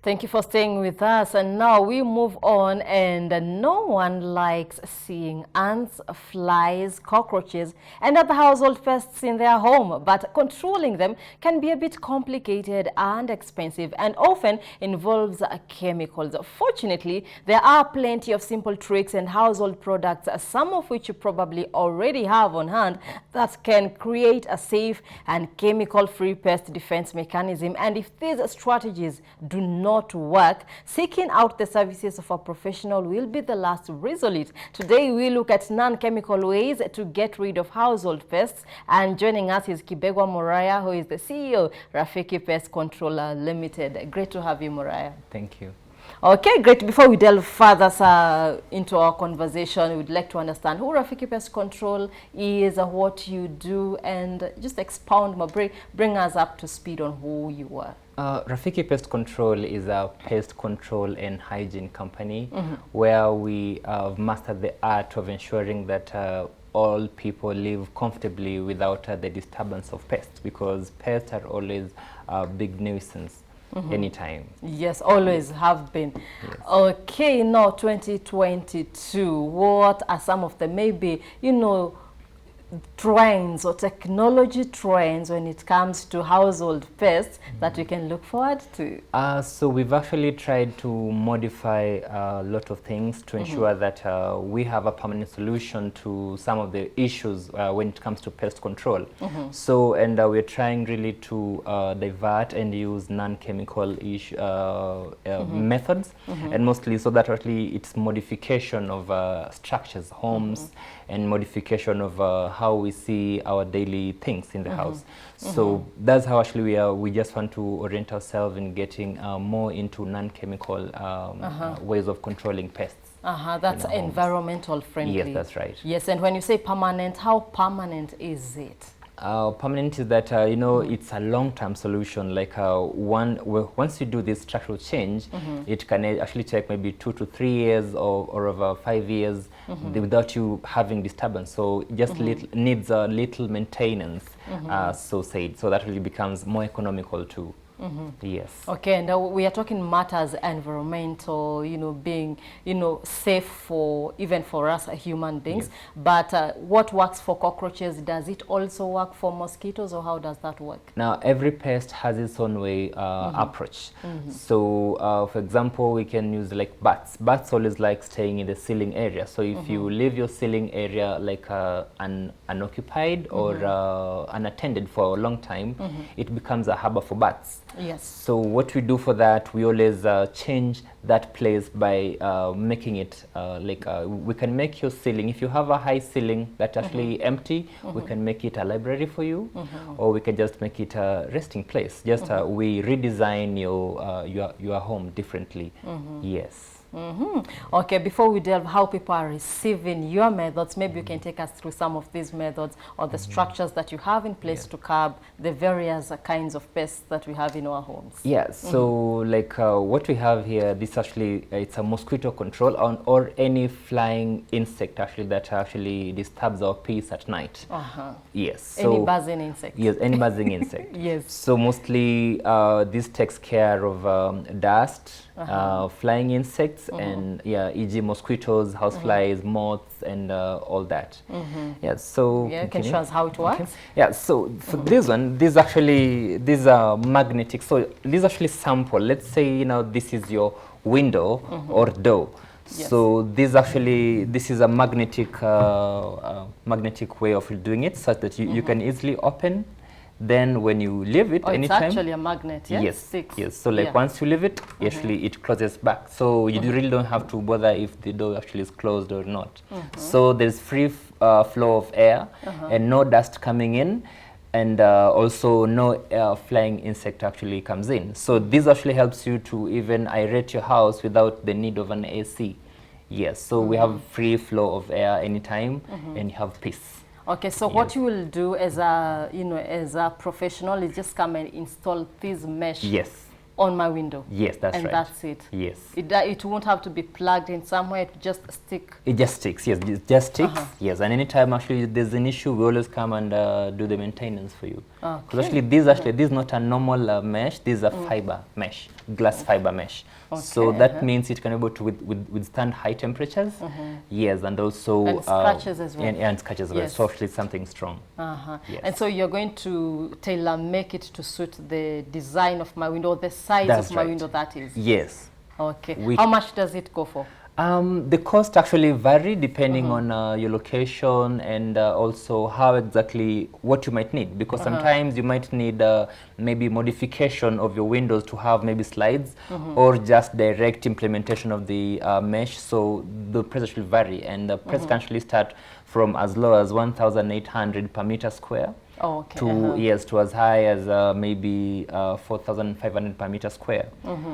Thank you for staying with us. And now we move on, and no one likes seeing ants, flies, cockroaches, and other household pests in their home. But controlling them can be a bit complicated and expensive, and often involves chemicals. Fortunately, there are plenty of simple tricks and household products, some of which you probably already have on hand, that can create a safe and chemical-free pest defense mechanism. And if these strategies do not work, seeking out the services of a professional will be the last resort. Today we look at non-chemical ways to get rid of household pests, and joining us is Kibegwa Muraya, who is the CEO, Rafiki Pest Controller Limited. Great to have you, Muraya. Thank you. Okay, great. Before we delve further into our conversation, we'd like to understand who Rafiki Pest Control is, what you do, and just expound more, bring us up to speed on who you are. Rafiki Pest Control is a pest control and hygiene company where we have mastered the art of ensuring that all people live comfortably without the disturbance of pests, because pests are always a big nuisance. Anytime. Yes, always have been. Yes. Okay, now 2022, what are some of the maybe, trends or technology trends when it comes to household pests that we can look forward to? So we've actually tried to modify a lot of things to ensure that we have a permanent solution to some of the issues when it comes to pest control. So, and we're trying really to divert and use non-chemical methods, and mostly so that actually it's modification of structures, homes, and modification of how we see our daily things in the house. So that's how actually we just want to orient ourselves in getting more into non-chemical ways of controlling pests. That's environmental friendly. Yes, that's right. Yes, and when you say permanent, how permanent is it? Permanent is that, it's a long-term solution. Like once you do this structural change, it can actually take maybe 2 to 3 years or over 5 years without you having disturbance. So it just needs a little maintenance, so said. So that really becomes more economical too. Yes. Okay, and we are talking matters environmental, being, safe for even for us human beings. Yes. But what works for cockroaches, does it also work for mosquitoes, or how does that work? Now, every pest has its own way approach. So, for example, we can use like bats. Bats always like staying in the ceiling area. So if you leave your ceiling area like unoccupied or unattended for a long time, it becomes a harbor for bats. Yes. So what we do for that, we always change that place by making it we can make your ceiling, if you have a high ceiling that's actually empty, we can make it a library for you, or we can just make it a resting place. Just we redesign your home differently. Yes. Okay, before we delve how people are receiving your methods, maybe you can take us through some of these methods or the structures that you have in place to curb the various kinds of pests that we have in our homes. Yeah, so like what we have here, this actually, it's a mosquito control or any flying insect actually that actually disturbs our peace at night. Yes. So, any buzzing insect. Yes, any buzzing insect. Yes. So mostly this takes care of dust, flying insects, and e.g. mosquitoes, houseflies, moths, and all that. Yeah, so can you show us how it works? Okay. Yeah, so for this one, these are magnetic. So these actually sample. Let's say this is your window or door. Yes. So this is a magnetic magnetic way of doing it, such that you can easily open. Then when you leave it anytime, it's actually a magnet, yes? Yes. So like once you leave it, actually it closes back. So you really don't have to bother if the door actually is closed or not. So there's free flow of air and no dust coming in, and also no flying insect actually comes in. So this actually helps you to even aerate your house without the need of an AC. Yes. So we have free flow of air anytime, and you have peace. Okay, so what you will do as a, as a professional is just come and install this mesh. Yes. on my window. Yes, that's right. And that's it. Yes. It won't have to be plugged in somewhere. It just stick. It just sticks. Yes, it just sticks. Yes, and anytime actually there's an issue, we always come and do the maintenance for you. Because actually this is not a normal mesh. This is a fiber mesh, glass fiber mesh. So that means it can be able to withstand high temperatures. Yes, and also and scratches as well. And scratches as well. So actually something strong. Yes. And so you're going to tailor make it to suit the design of my window, the size of my window, that is. Yes. Okay. How much does it go for? The cost actually vary depending on your location and also how exactly what you might need, because sometimes you might need maybe modification of your windows to have maybe slides or just direct implementation of the mesh. So the price actually vary, and the price can actually start from as low as 1,800 per meter square. To yes, to as high as maybe 4,500 per meter square.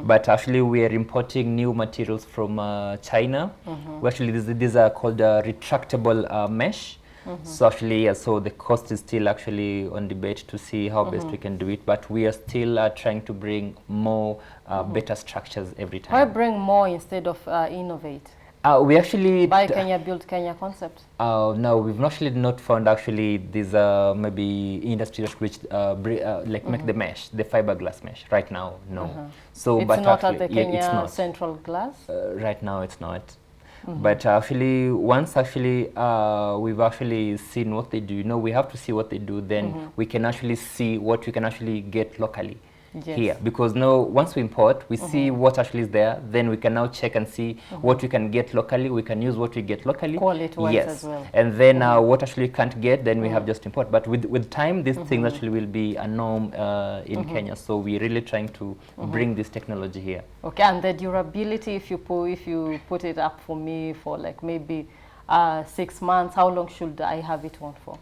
But actually we are importing new materials from China. Actually these are called retractable mesh. So actually, so the cost is still actually on debate to see how best we can do it, but we are still trying to bring more better structures every time. Why bring more instead of innovate? We actually buy Kenya, build Kenya concept. No, we've actually not found actually these maybe industries which like make the mesh, the fiberglass mesh. Right now, no. So, it's but not actually, at the Kenya it's not. Central Glass. Right now, it's not. But actually, once actually we've actually seen what they do, we have to see what they do, then we can actually see what we can actually get locally. Here, because now once we import, we see what actually is there, then we can now check and see what we can get locally. We can use what we get locally, quality-wise as well, and then what actually can't get, then we have just import. But with time, these things actually will be a norm in Kenya. So we're really trying to bring this technology here. Okay, and the durability, if you put it up for me for like maybe 6 months, how long should I have it on for?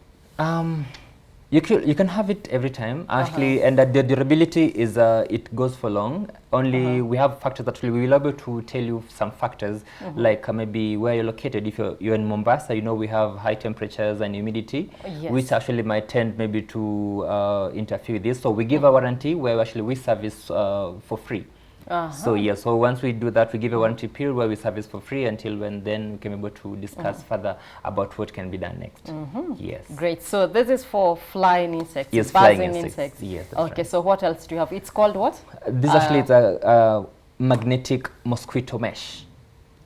You can have it every time actually, and the durability is it goes for long. Only we have factors that we will be able to tell you some factors like maybe where you're located. If you're in Mombasa, we have high temperatures and humidity, which actually might tend maybe to interfere with this. So we give a warranty where actually we service for free. So so once we do that, we give a warranty period where we service for free until when then we can be able to discuss further about what can be done next. Yes. Great. So this is for flying insects. Yes, flying insects. Yes. Okay. Right. So what else do you have? It's called what? This actually is a magnetic mosquito mesh.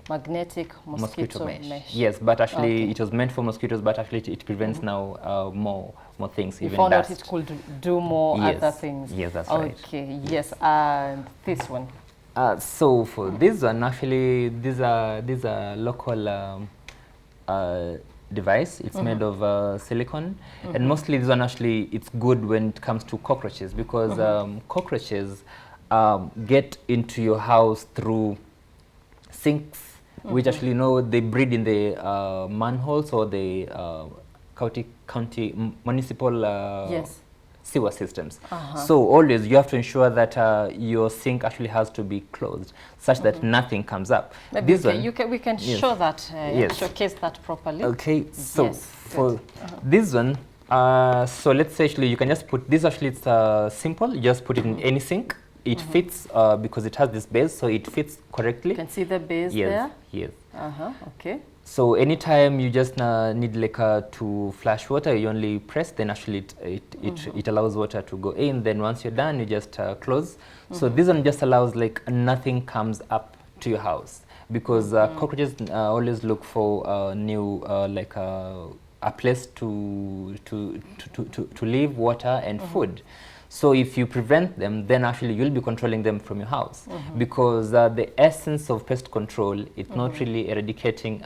Magnetic mosquito mesh. Yes, but actually it was meant for mosquitoes, but actually it prevents now more things. You even found dust. out it could do more other things. Yes, that's right. Okay. Yes. And this one. So for this one, actually, these are local device. It's made of silicone, and mostly this one actually it's good when it comes to cockroaches, because cockroaches get into your house through sinks, which actually they breed in the manholes or the county municipal sewer systems. So always you have to ensure that your sink actually has to be closed, such that nothing comes up. Maybe we can show that, showcase that properly. Okay, so for this one, so let's say actually you can just put this. Actually, it's simple. You just put it in any sink. It fits because it has this base, so it fits correctly. You can see the base there? Yes. Okay. So anytime you just need like to flash water, you only press, then actually it allows water to go in. Then once you're done, you just close. So this one just allows like nothing comes up to your house, because cockroaches always look for new like a place to live, water and food. So if you prevent them, then actually you'll be controlling them from your house, because the essence of pest control is not really eradicating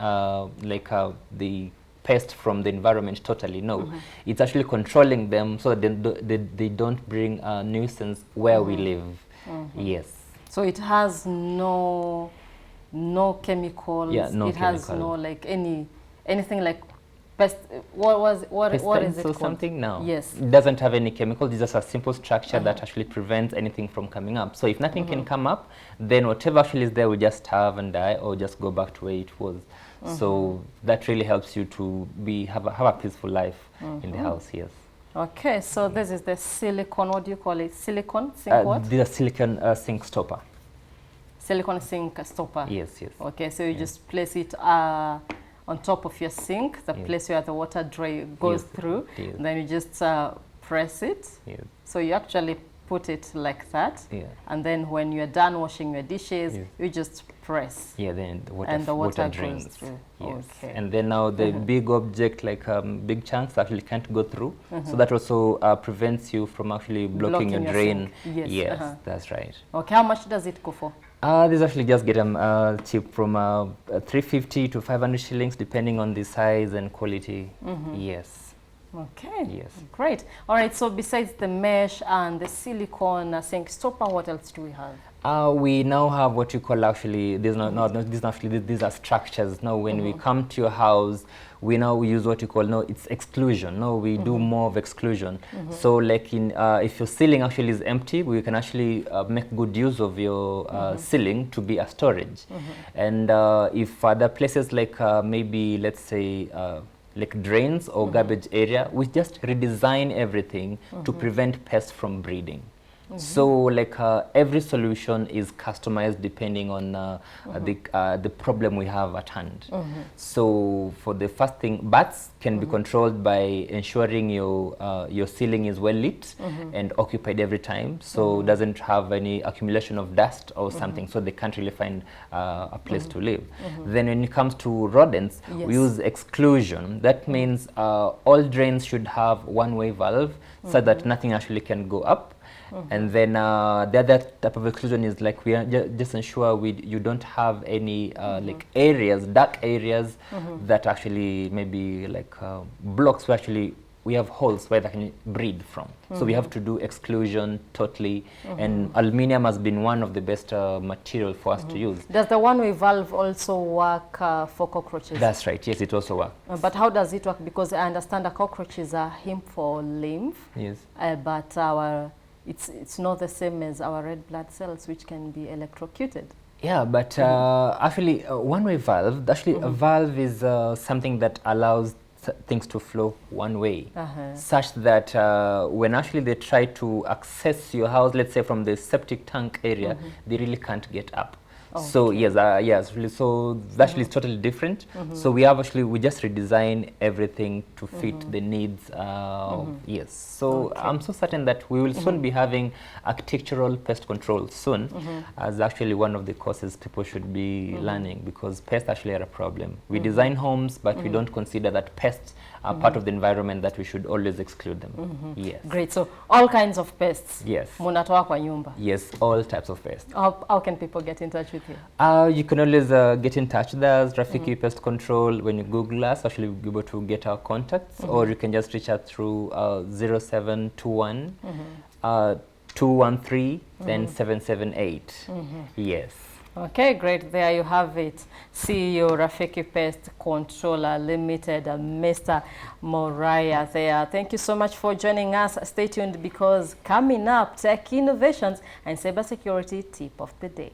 like the pest from the environment totally. No, it's actually controlling them so that they don't bring a nuisance where we live. Yes. So it has no chemicals. Yeah, no it chemical. Has no like anything like pest. What is it or called? Something? No. Yes. It doesn't have any chemicals. It's just a simple structure that actually prevents anything from coming up. So if nothing can come up, then whatever actually is there will just starve and die, or just go back to where it was. So that really helps you to have a peaceful life in the house. Yes. Okay, so this is the silicone, what do you call it? Silicone sink what? The silicone sink stopper. Silicone sink stopper. Yes, yes. Okay, so you just place it on top of your sink, the place where the water goes through. Yes. Then you just press it. Yes. So you actually put it like that. Yeah. And then when you're done washing your dishes, you just press. Yeah, then the water, and the water drains. goes through. Yes. Okay. And then now the big object, like big chunks, actually can't go through. So that also prevents you from actually blocking your drain. Sink. Yes, that's right. Okay, how much does it go for? These actually just get them cheap from 350 to 500 shillings, depending on the size and quality. Yes. Okay. Yes. Great. All right. So besides the mesh and the silicone sink stopper, what else do we have? We now have what you call actually, these are structures. Now when we come to your house, we now use what you call, no, it's exclusion. No, we do more of exclusion. So like in, if your ceiling actually is empty, we can actually make good use of your ceiling to be a storage. And if other places like maybe, let's say, like drains or garbage area, we just redesign everything to prevent pests from breeding. So like every solution is customized depending on the problem we have at hand. So for the first thing, bats can be controlled by ensuring your ceiling is well lit and occupied every time, so doesn't have any accumulation of dust or something, so they can't really find a place to live. Then when it comes to rodents, we use exclusion. That means all drains should have one-way valve so that nothing actually can go up. And then the other type of exclusion is like we are just ensure you don't have any like areas, dark areas that actually maybe like blocks where actually we have holes where they can breed from. So we have to do exclusion totally, and aluminium has been one of the best material for us to use. Does the one-way valve also work for cockroaches? That's right, yes, it also works. But how does it work? Because I understand the cockroaches are heme for lymph, Yes. but it's not the same as our red blood cells, which can be electrocuted. Yeah, but actually one-way valve, actually a valve is something that allows things to flow one way, such that when actually they try to access your house, let's say from the septic tank area, they really can't get up. So yes, yes, really. So actually, it's totally different. So we just redesign everything to fit the needs. Yes. So I'm so certain that we will soon be having architectural pest control soon, as actually one of the courses people should be learning, because pests actually are a problem. We design homes, but we don't consider that pests are part of the environment, that we should always exclude them. Yes. Great. So all kinds of pests. Yes. Munatoa kwa nyumba. Yes, all types of pests. How can people get in touch with you? You can always get in touch with us, Rafiki Pest Control. When you Google us, actually you'll be able to get our contacts, or you can just reach out through 0721 213 then 778. Yes. Okay, great. There you have it. CEO Rafiki Pest Controller Limited, Mr. Moriah there. Thank you so much for joining us. Stay tuned, because coming up, tech innovations and cybersecurity tip of the day.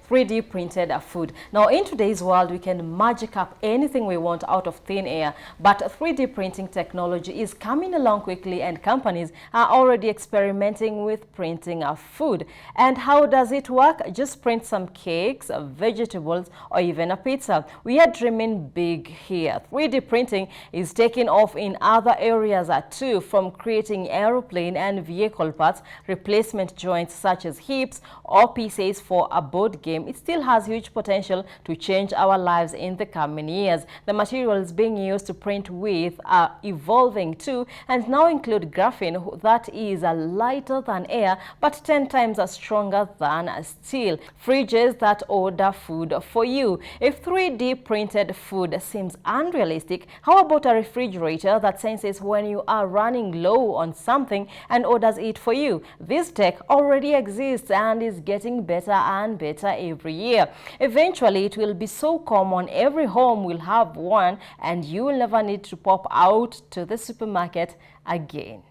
3D printed food. Now, in today's world, we can magic up anything we want out of thin air, but 3D printing technology is coming along quickly, and companies are already experimenting with printing of food. And how does it work? Just print some cakes, vegetables, or even a pizza. We are dreaming big here. 3D printing is taking off in other areas too, from creating aeroplane and vehicle parts, replacement joints such as hips or pieces for a board game. It still has huge potential to change our lives in the coming years. The materials being used to print with are evolving too, and now include graphene that is lighter than air but 10 times stronger than steel. Fridges that order food for you. If 3D printed food seems unrealistic, how about a refrigerator that senses when you are running low on something and orders it for you? This tech already exists and is getting better and better every year. Eventually, it will be so common every home will have one, and you will never need to pop out to the supermarket again.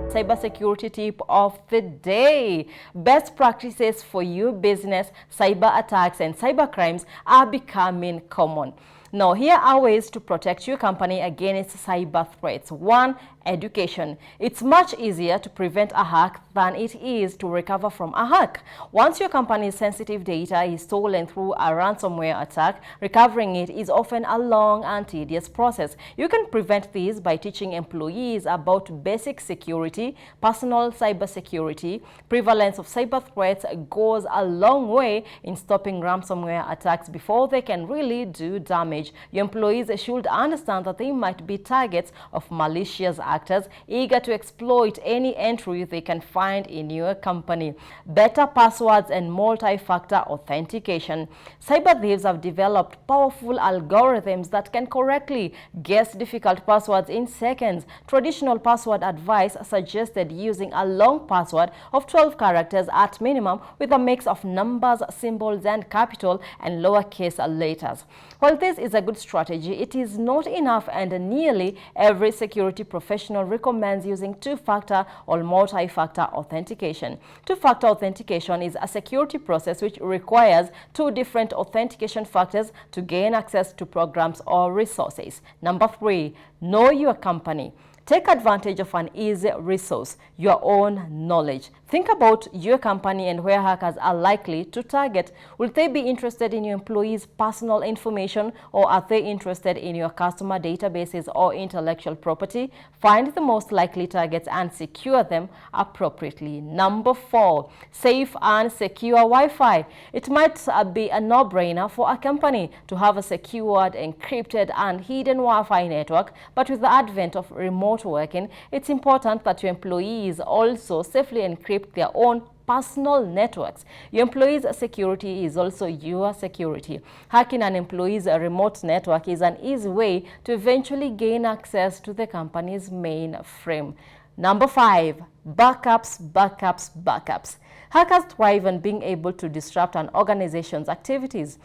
cybersecurity tip of the day. Best practices for your business. Cyber attacks and cyber crimes are becoming common. Now, here are ways to protect your company against cyber threats. 1. Education. It's much easier to prevent a hack than it is to recover from a hack. Once your company's sensitive data is stolen through a ransomware attack, recovering it is often a long and tedious process. You can prevent this by teaching employees about basic security. Personal cybersecurity. Prevalence of cyber threats goes a long way in stopping ransomware attacks before they can really do damage. Your employees should understand that they might be targets of malicious actors eager to exploit any entry they can find in your company. Better passwords and multi-factor authentication. Cyber thieves have developed powerful algorithms that can correctly guess difficult passwords in seconds. Traditional password advice suggested using a long password of 12 characters at minimum with a mix of numbers, symbols, and capital and lowercase letters. While this is a good strategy, it is not enough, and nearly every security professional recommends using two-factor or multi-factor authentication. Two-factor authentication is a security process which requires two different authentication factors to gain access to programs or resources. Number 3, know your company. Take advantage of an easy resource, your own knowledge. Think about your company and where hackers are likely to target. Will they be interested in your employees' personal information, or are they interested in your customer databases or intellectual property? Find the most likely targets and secure them appropriately. Number 4, safe and secure Wi-Fi. It might be a no-brainer for a company to have a secured, encrypted, and hidden Wi-Fi network, but with the advent of remote working, it's important that your employees also safely encrypt their own personal networks. Your employees' security is also your security. Hacking an employee's remote network is an easy way to eventually gain access to the company's mainframe. Number 5, backups. Hackers thrive on being able to disrupt an organization's activities.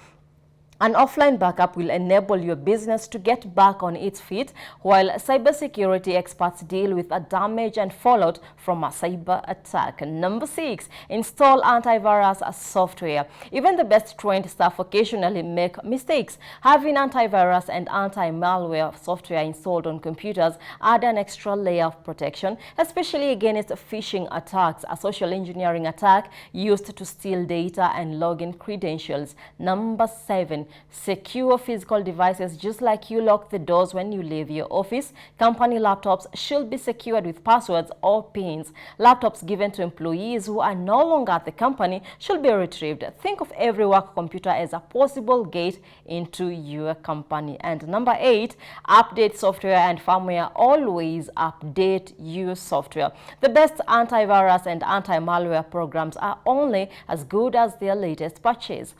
An offline backup will enable your business to get back on its feet, while cybersecurity experts deal with the damage and fallout from a cyber attack. Number 6, install antivirus software. Even the best trained staff occasionally make mistakes. Having antivirus and anti-malware software installed on computers add an extra layer of protection, especially against phishing attacks, a social engineering attack used to steal data and login credentials. Number 7, secure physical devices. Just like you lock the doors when you leave your office, company laptops should be secured with passwords or pins. Laptops given to employees who are no longer at the company should be retrieved. Think of every work computer as a possible gate into your company. And number 8, update software and firmware. Always update your software. The best antivirus and anti-malware programs are only as good as their latest patches.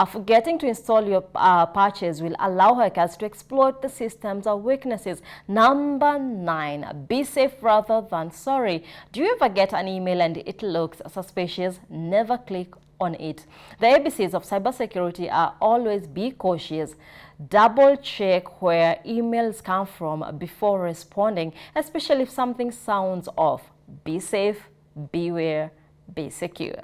Forgetting to install your patches will allow hackers to exploit the system's weaknesses. Number 9, be safe rather than sorry. Do you ever get an email and it looks suspicious? Never click on it. The ABCs of cybersecurity are always be cautious. Double check where emails come from before responding, especially if something sounds off. Be safe, beware, be secure.